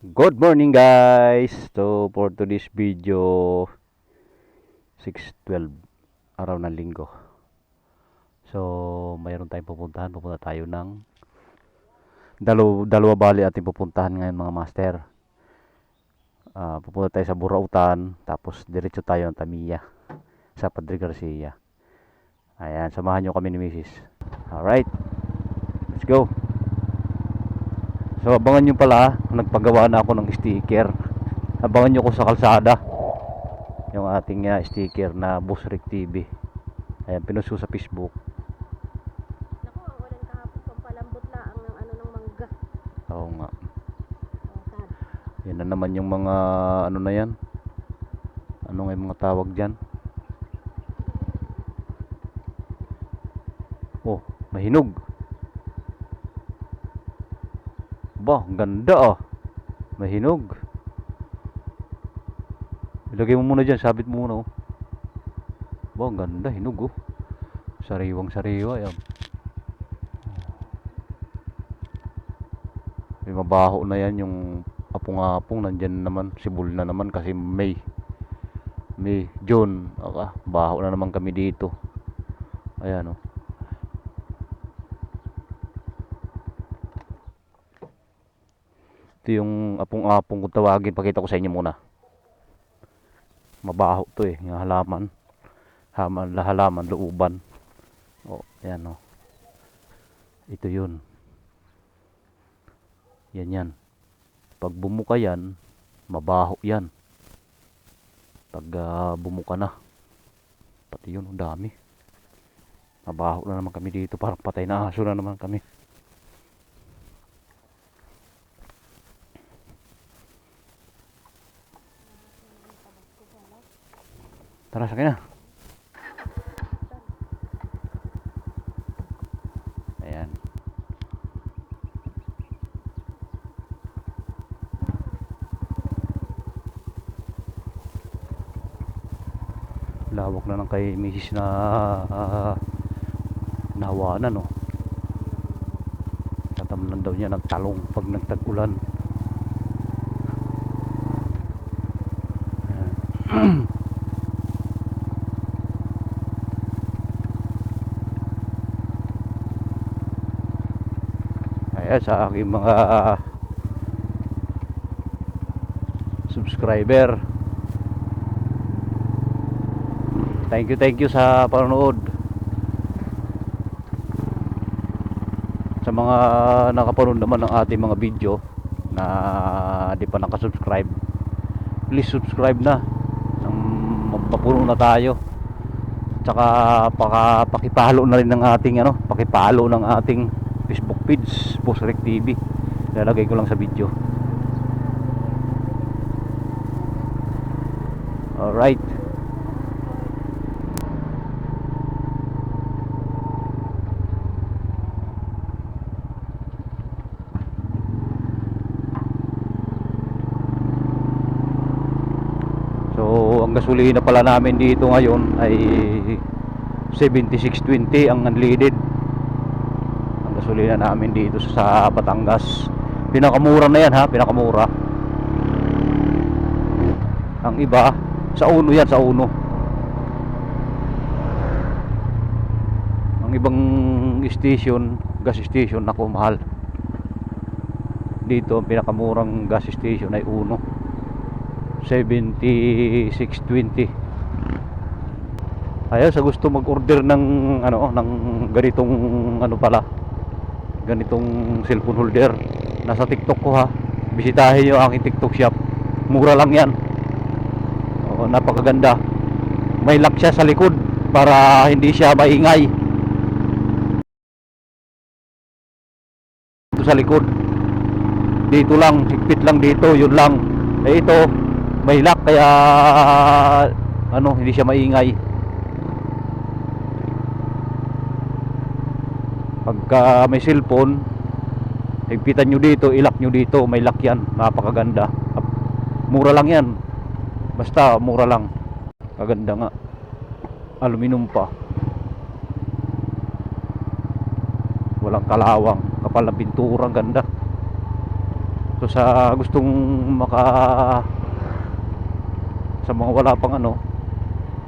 Good morning guys. So for today's video 6:12 araw ng linggo. So mayroon tayong pupuntahan. Pupunta tayo ng dalawa bali ating pupuntahan ngayon mga master. Pupunta tayo sa Burautan, tapos diretso tayo ng Tamiya sa Padre Garcia. Ayan, samahan nyo kami ni Mrs. Alright, let's go. So abangan nyo pala, nagpagawa na ako ng sticker. Abangan nyo ko sa kalsada yung ating sticker na Boss Rick TV. Ayan, pinost ko sa Facebook. Naku, ang ulan kahapon, pampalambot laang ng ano ng mangga. Oo nga. Oh, Yan na naman yung mga ano na yan. Ano nga yung mga tawag dyan? Oh, mahinog. Ba, ang ganda ah. Mahinog. Ilagay mo muna dyan, sabit mo muna oh. Ba, ang ganda, hinog oh. Sariwang sariwa yan. May mabaho na yan yung apong-apong. Nandyan naman, sibol na naman kasi May, June. Baho na naman kami dito. Ayan oh. Ito yung apong-apong kung tawagin. Pakita ko sa inyo muna. Mabaho to eh, yung halaman. Halaman, looban. Oh, ayan oh. Ito yun. Yan. Pag bumuka yan, mabaho yan. Pag bumuka na, pati yun, ang dami. Mabaho na naman kami dito. Parang patay na aso na naman kami. Tara, sakay na. Ayan. Lawak na ng kay Mrs. na nahawanan no. Tatamnan daw niya ng talong pag nagtag-ulan. Ayan, sa aking mga subscriber, thank you sa panonood. Sa mga nakapanood naman ng ating mga video na di pa nakasubscribe, please subscribe na. Mapuno na tayo. Tsaka pakipalo na rin ng ating pakipalo ng ating Facebook page, Boss Rick TV. Lalagay ko lang sa video. Alright. So ang gasolina pala namin dito ngayon ay 76.20 ang unleaded. Ang gasolina namin dito sa Batangas. Pinakamura na yan ha, pinakamura. Ang iba sa Uno yan, sa Uno. Ang ibang station, gas station, ako mahal. Dito ang pinakamurang gas station ay Uno, 76.20. Ayaw, sa gusto mag-order ng ng ganitong ganitong cellphone holder, nasa TikTok ko ha. Bisitahin niyo ang aking TikTok shop. Mura lang 'yan. Oo, napakaganda. May lock siya sa likod para hindi siya maingay. Ito sa likod. Dito lang, higpit lang dito, yun lang. Eh ito, may lock kaya hindi siya maingay. Pagka may cellphone, higpitan nyo dito, ilock nyo dito, may lock yan. Napakaganda. Mura lang yan. Basta mura lang. Kaganda nga. Aluminum pa. Walang kalawang. Kapal na pintura, ganda. So sa gustong maka sa mga wala pang ano,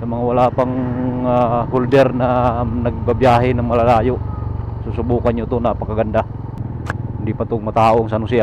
sa mga wala pang holder na nagbabiyahe ng malalayo, susubukan nyo to, napakaganda. Hindi pa itong mataong San Jose.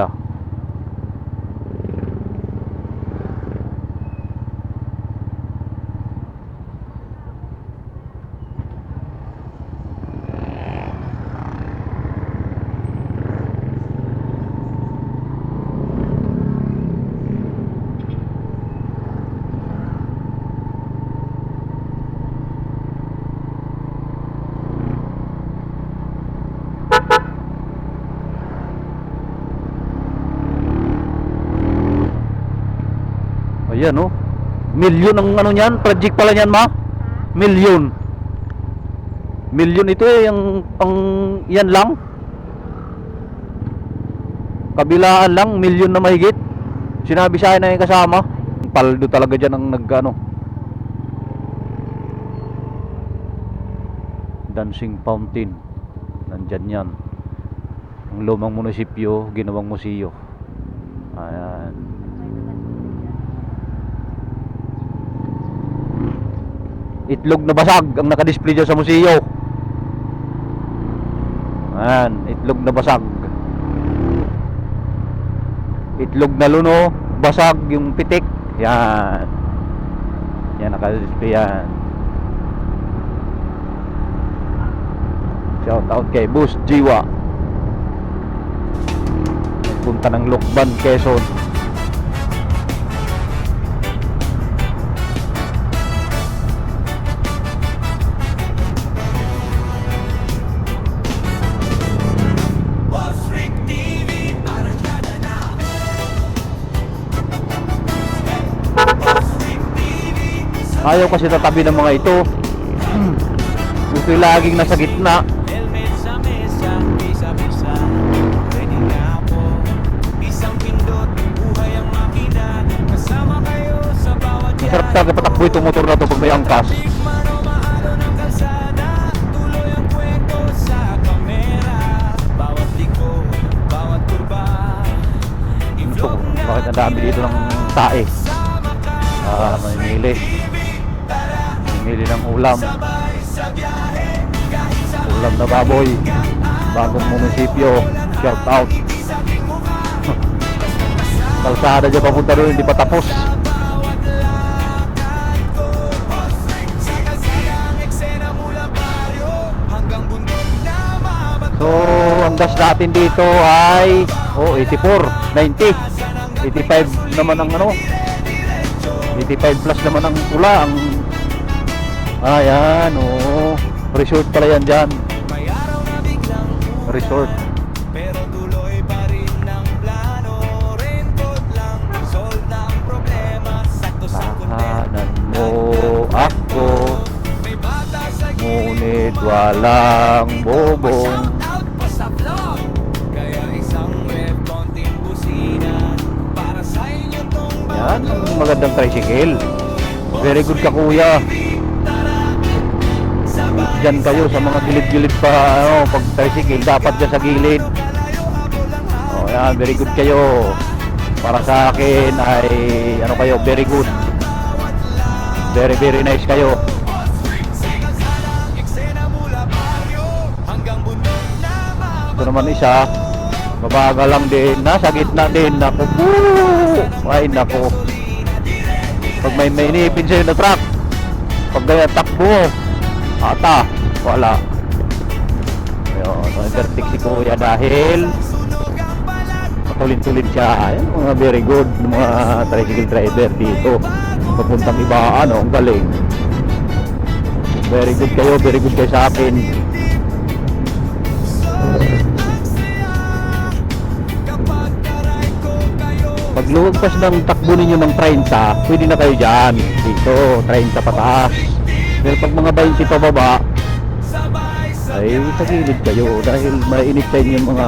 Ayan oh. Milyon ang ano niyan, project pala niyan, ma. Milyon. Milyon ito eh, yung pang yan lang. Kabilaan lang, milyon na mahigit. Sinabi sa akin na yung kasama. Paldo talaga dyan ang nagano. Dancing fountain. Nandyan yan. Ang lumang munisipyo, ginawang museo. Ayan. Itlog na basag ang nakadisplay dyan sa museo. Ayan, itlog na basag. Itlog na luno, basag yung pitik. Yan. Yan, nakadisplay yan. Shout out kay Boss Jiwa. Punta ng Lokban, Quezon. Ayaw kasi tatabi ng mga ito. Gusto laging nasa gitna. Helmet sa mesa, bisa-bisa. Pwede nga po. Isang pindot, buhay ang makina. Kasama kayo sa bawat Masarap talaga patakbo itong motor na to pag may angkas. Mano maalo ng kalsada. Tuloy ang kwento sa kamera. Bawat liko, bawat kurba. Ito, bakit ang dami dito ng tae? Mamimili. Mamimili ng ulam. Ulam na baboy. Bagong munisipyo. Shout out. Kalsada dyan papunta doon, hindi pa tapos. So, ang gas natin dito ay 84, 90, 85 naman ang ano, 85 plus naman ang pula. Ang ayan, resort pala yan dyan. Resort. Pero tuloy pa rin ang plano. Raincoat lang, solve na ang problema. Sakto-sakto Tahanan mo ako, may bata sa ngunit walang bobong. out pa sa vlog. Kaya isang red, konting busina para sa inyo tong Yan, ang magandang tricycle. Very good ka, kuya. Diyan kayo sa mga gilid-gilid pa, pag tricycle dapat dyan sa gilid. Yan, very good kayo. Para sa akin ay kayo, very good. Very very nice kayo. Ito naman isa, mabagal lang din, nasa gitna din. Naku po, ay naku. Pag may inipin sa'yo na truck, pag ganyan takbo, ata, wala. Ayun, overtake si kuya dahil matulin-tulin siya. Ayun, mga very good mga tricycle driver dito. Papuntang Ibaan, ang galing. Very good kayo sa akin. Pag lumagpas ng takbo ninyo ng 30, pwede na kayo dyan. Dito, 30 pataas. Pero pag mga 20 pababa, ay sa gilid kayo dahil mainit sa inyo yung mga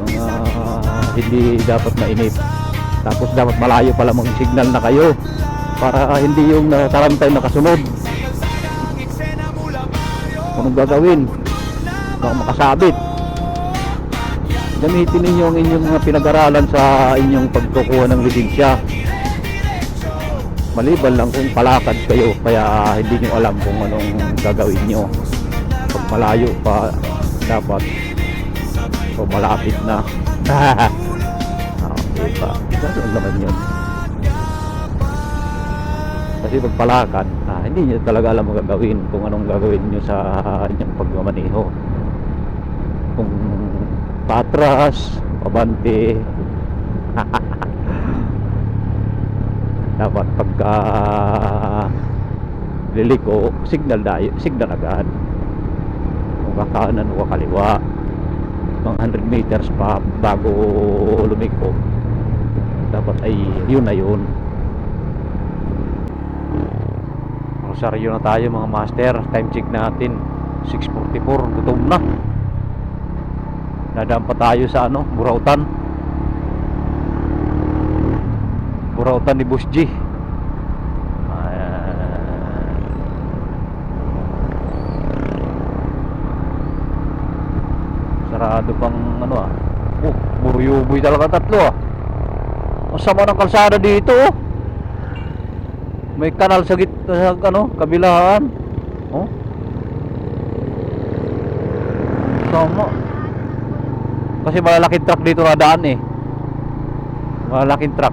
mga hindi dapat mainit. Tapos dapat malayo pala mga signal na kayo para hindi yung tarantay nakasunod. Anong gagawin? Baka makasabit. Gamitin ninyo ang inyong mga pinag-aralan sa inyong pagkukuha ng lisensya. Maliban lang kung palakad kayo, kaya hindi nyo alam kung anong gagawin nyo. Pag malayo pa, dapat o malapit na. Okay pa. Ganoon naman yun. Kasi pag palakad, hindi nyo talaga alam ang gagawin, kung anong gagawin nyo sa inyong pagmamaneho. Kung patras, pabante. Dapat pagka liliko, signal agad. Kung kakanan o kakaliwa, mga 100 meters pa bago lumiko, dapat ay yun na yun. Rosario na tayo mga master. Time check natin 6:44. Gutom na. Nadaan pa tayo sa Burautan ni Boss G. Sarado pang buruyuboy talaga tatlo. Ang sama ng kalsada dito. May kanal sa kabilaan. Sama. Kasi malalaking truck dito na daan eh. Malalaking truck.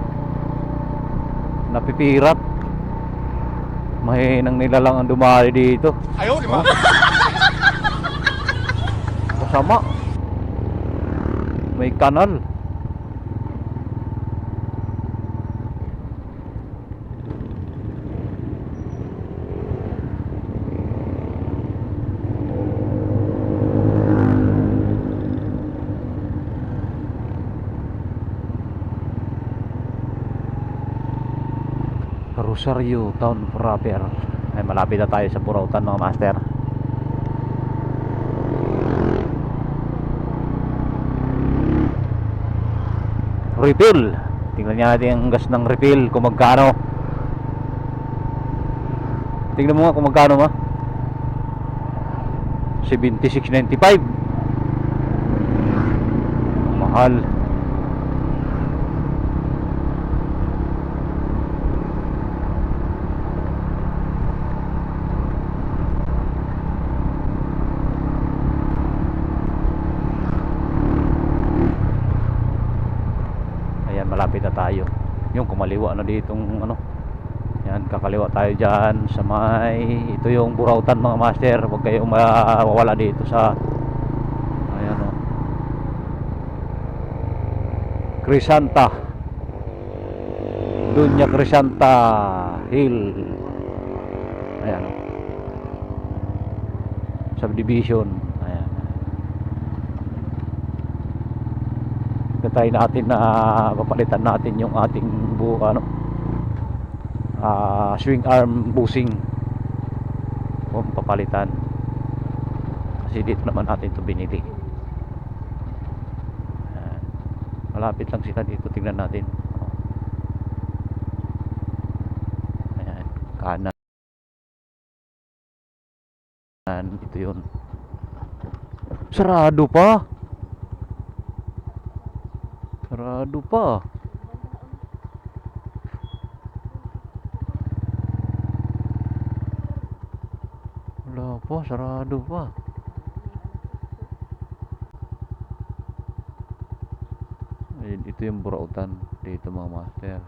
Napipirat. Mahinang nila lang ang dumali dito. Ayaw, di ba? Masama. May kanal. Rosario Town proper. Ay, malapit na tayo sa Burautan mga master. Refill. Tingnan natin ang gas ng refill kung magkano. Tingnan mo nga kung magkano 76.95. Mahal. Malapit na tayo. Yung kumaliwa na ditong yan, kakaliwa tayo dyan sa ito yung Burautan mga master. Huwag kayong mawawala dito sa Crisanta, Dunya Crisanta Hill. Ayan subdivision. Ayan, try natin na papalitan natin yung ating swing arm bushing. Kung papalitan, kasi dito naman natin ito binili. Malapit lang sila dito, tingnan natin. Ayan, kanan. Ito yun. Sarado pa. Sarado pa. Wala pa, sarado pa. Ayun, ito yung Burautan dito mga master.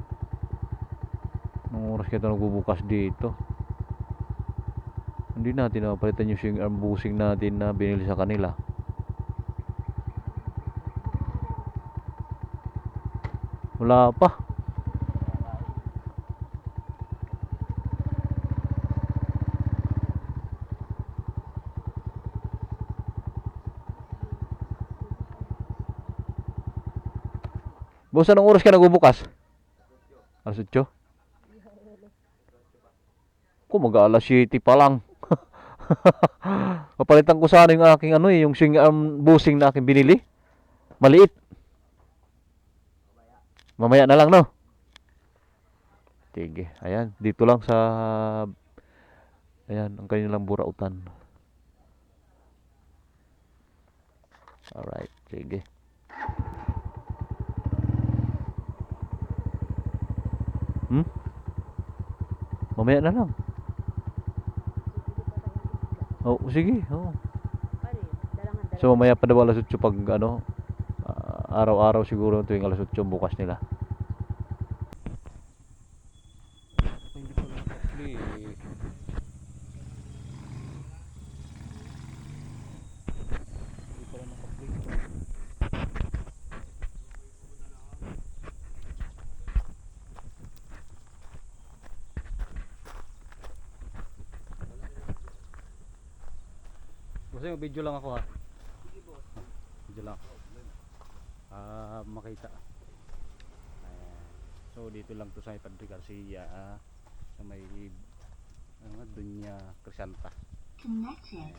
Anong oras kaya ito nagbubukas dito? Hindi natin napalitan yung swing arm bushing natin na binili sa kanila. Wala pa. Boss, anong oras ka nagbubukas? Alas 8? Kung mag-alas 7 pa lang. Papalitan ko sana yung aking yung swing arm bushing na aking binili. Maliit. Mamaya na lang, no? Sige, ayan, dito lang sa ayan, ang kanilang Burautan. Alright, sige. Hmm? Mamaya na lang. Oh, sige. Oh. Paano yun? Dalangan. So mamaya pa daw alas 8 pag ano, araw-araw siguro tuwing alas 8 bukas nila. Hindi pa nakapli. Hindi pa nakapli. Kasi video lang ako ha. Video lang. Makita. Ayan. So dito lang to sa Padre Garcia sa may Dunya Crescenta. Connected.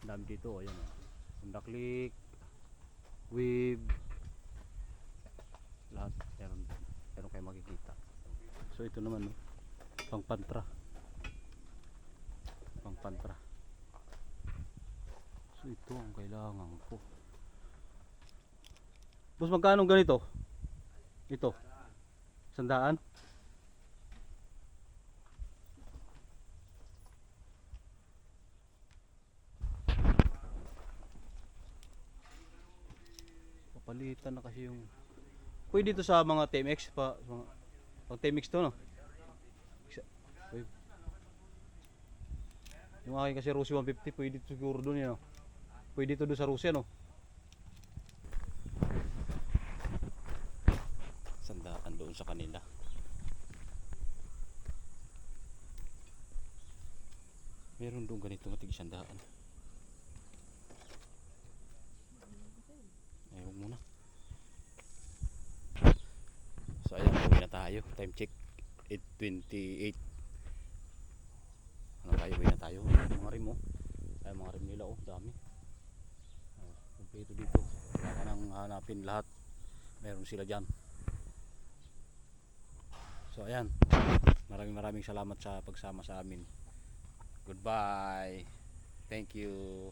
Dami dito, ayan oh. Sundaklik, wave, lahat meron kayo makikita. So ito naman oh, pangpantra. So ito ang kailangan ko. Boss, magkano ganito? Ito. 100? Papalitan na kasi yung. Pwede dito sa mga TMX pa, sa mga pang TMX to no. Wave. Yung akin kasi Rossi 150 pwede dito siguro doon yan no. Pwede dito doon sa Rossi no. Sandaan doon sa kanila. Meron doon ganito matig sandaan. Ayaw muna. So ayan, uwi na tayo. Time check 8:28. Ano tayo, uwi na tayo. Mga rim oh. Ay mga rim nila oh, dami. Kompleto dito. Wala ka nang hanapin lahat. Meron sila dyan. So ayan. Maraming salamat sa pagsama sa amin. Goodbye. Thank you.